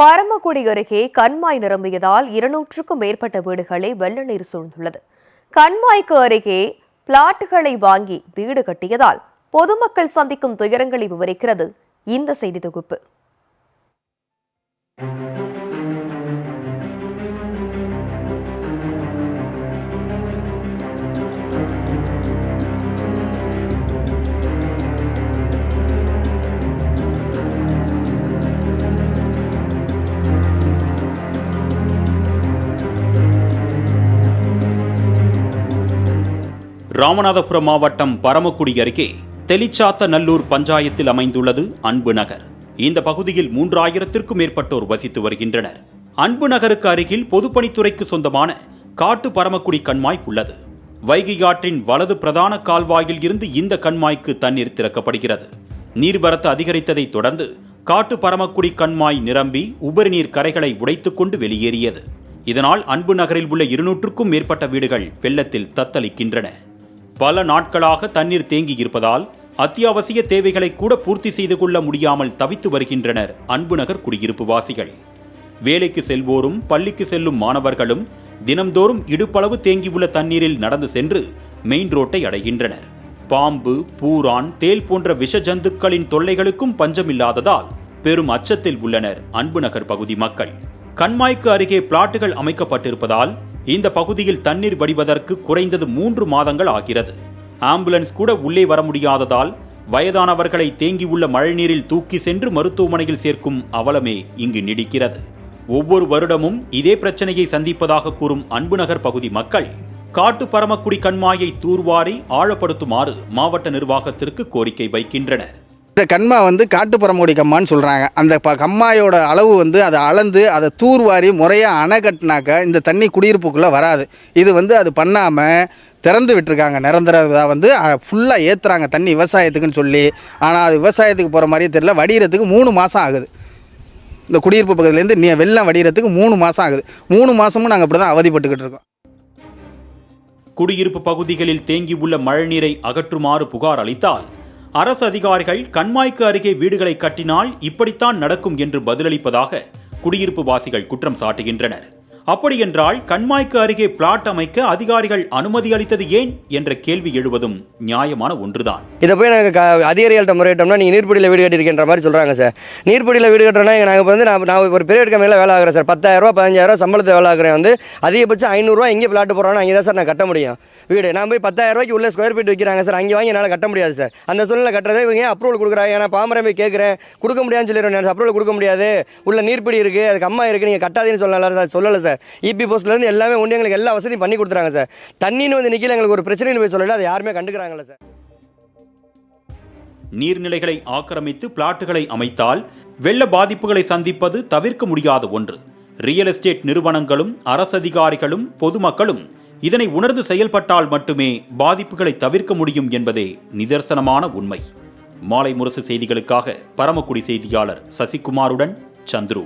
பரமக்குடி அருகே கண்மாய் நிரம்பியதால் 200க்கும் மேற்பட்ட வீடுகளை வெள்ள நீர் சூழ்ந்துள்ளது. கண்மாய்க்கு அருகே பிளாட்டுகளை வாங்கி வீடு கட்டியதால் பொதுமக்கள் சந்திக்கும் துயரங்களை விவரிக்கிறது இந்த செய்தி தொகுப்பு. ராமநாதபுரம் மாவட்டம் பரமக்குடி அருகே தெளிச்சாத்தநல்லூர் பஞ்சாயத்தில் அமைந்துள்ளது அன்பு நகர். இந்த பகுதியில் 3000த்திற்கும் மேற்பட்டோர் வசித்து வருகின்றனர். அன்பு நகருக்கு அருகில் பொதுப்பணித்துறைக்கு சொந்தமான காட்டு பரமக்குடி கண்மாய் உள்ளது. வைகை ஆற்றின் வலது பிரதான கால்வாயில் இருந்து இந்த கண்மாய்க்கு தண்ணீர் திறக்கப்படுகிறது. நீர்வரத்து அதிகரித்ததை தொடர்ந்து காட்டு பரமக்குடி கண்மாய் நிரம்பி உபரி நீர் கரைகளை உடைத்துக் கொண்டு வெளியேறியது. இதனால் அன்பு நகரில் உள்ள 200க்கும் மேற்பட்ட வீடுகள் வெள்ளத்தில் தத்தளிக்கின்றன. பல நாட்களாக தண்ணீர் தேங்கி இருப்பதால் அத்தியாவசிய தேவைகளை கூட பூர்த்தி செய்து கொள்ள முடியாமல் தவித்து வருகின்றனர் அன்பு நகர் குடியிருப்பு வாசிகள். வேலைக்கு செல்வோரும் பள்ளிக்கு செல்லும் மாணவர்களும் தினம்தோறும் இடுப்பளவு தேங்கியுள்ள தண்ணீரில் நடந்து சென்று மெயின் ரோட்டை அடைகின்றனர். பாம்பு, பூரான், தேல் போன்ற விஷ ஜந்துக்களின் தொல்லைகளுக்கும் பஞ்சமில்லாததால் பெரும் அச்சத்தில் உள்ளனர் அன்பு நகர் பகுதி மக்கள். கண்மாய்க்கு அருகே பிளாட்டுகள் அமைக்கப்பட்டிருப்பதால் இந்த பகுதியில் தண்ணீர் வடிவதற்கு குறைந்தது 3 மாதங்கள் ஆகிறது. ஆம்புலன்ஸ் கூட உள்ளே வர முடியாததால் வயதானவர்களை தேங்கியுள்ள மழைநீரில் தூக்கி சென்று மருத்துவமனையில் சேர்க்கும் அவலமே இங்கு நீடிக்கிறது. ஒவ்வொரு வருடமும் இதே பிரச்சனையை சந்திப்பதாக கூறும் அன்பு நகர் பகுதி மக்கள் காட்டு பரமக்குடி கண்மாயை தூர்வாரி ஆழப்படுத்துமாறு மாவட்ட நிர்வாகத்திற்கு கோரிக்கை வைக்கின்றனர். இந்த கண்மா காட்டு பரமக்குடி கம்மான்னு சொல்கிறாங்க. அந்த கம்மாயோட அளவு அதை அளந்து அதை தூர்வாரி முறையாக அணை கட்டினாக்க இந்த தண்ணி குடியிருப்புக்குள்ளே வராது. இது அது பண்ணாமல் திறந்து விட்டுருக்காங்க. நிரந்தரதாக ஃபுல்லாக ஏற்றுறாங்க தண்ணி விவசாயத்துக்குன்னு சொல்லி. ஆனால் அது விவசாயத்துக்கு போகிற மாதிரியே தெரியல. வடிகிறதுக்கு 3 மாதம் ஆகுது. இந்த குடியிருப்பு பக்கத்துலேருந்து வெள்ளம் வடிகிறதுக்கு 3 மாதம் ஆகுது. 3 மாதமும் நாங்கள் இப்படி தான் அவதிப்பட்டுக்கிட்டு இருக்கோம். குடியிருப்பு பகுதிகளில் தேங்கியுள்ள மழைநீரை அகற்றுமாறு புகார் அளித்தால் அரசு அதிகாரிகள் கண்மாய்க்கு அருகே வீடுகளை கட்டினால் இப்படித்தான் நடக்கும் என்று பதிலளிப்பதாக குடியிருப்பு வாசிகள் குற்றம் சாட்டுகின்றனர். அப்படியென்றால் கண்மாய்க்கு அருகே பிளாட் அமைக்க அதிகாரிகள் அனுமதி அளித்தது ஏன் என்ற கேள்வி எழுவதும் நியாயமான ஒன்றுதான். இதை போய் நாங்கள் அதிகாரிகள்ட்ட முறையிட்டோம்னா நீங்கள் நீர்பிடியில் வீடு கட்டியிருக்கின்ற மாதிரி சொல்கிறாங்க சார். நீர்பிடியில் வீடு கட்டுறோன்னா நாங்கள் நான் ஒரு பெரிய கம்மியில் வேலை ஆகிறேன் சார். 10,000 ரூபா 15,000 சம்பளத்தை வேலை ஆகிறேன். அதிகபட்சம் 500 ரூபா எங்கே பிளாட் போடுறானோ அங்கே தான் சார் நான் கட்ட முடியும் வீடு. நான் போய் 10,000 ரூபாய்க்கு உள்ள ஸ்கொயர் ஃபீட் வைக்கிறாங்க சார். அங்கே வாங்கி என்னால் கட்ட முடியாது சார். அந்த சூழ்நிலை கட்டுறதே இவங்க அப்ரூவல் கொடுக்குறாங்க. ஏன்னா பாமரம் போய் கேட்குறேன், கொடுக்க முடியாதுன்னு சொல்லிடுறேன். அப்ரூவல் கொடுக்க முடியாது, உள்ள நீர்பிடி இருக்குது, அதுக்கு அம்மா இருக்குது, நீங்கள் கட்டாதீன்னு சொல்லலை சார். இபி போஸ்ட்லேருந்து எல்லாமே ஒன்று எங்களுக்கு எல்லா வசதியும் பண்ணி கொடுத்துறாங்க சார். தண்ணின்னு நிற்கல, எங்களுக்கு ஒரு பிரச்சனைன்னு போய் சொல்லலை, அதை யாருமே கண்டுக்கிறாங்களே சார். நீர்நிலைகளை ஆக்கிரமித்து பிளாட்டுகளை அமைத்தால் வெள்ள பாதிப்புகளை சந்திப்பது தவிர்க்க முடியாத ஒன்று. ரியல் எஸ்டேட் நிறுவனங்களும் அரசதிகாரிகளும் பொதுமக்களும் இதனை உணர்ந்து செயல்பட்டால் மட்டுமே பாதிப்புகளை தவிர்க்க முடியும் என்பதே நிதர்சனமான உண்மை. மாலை முரசு செய்திகளுக்காக பரமக்குடி செய்தியாளர் சசிகுமாருடன் சந்துரு.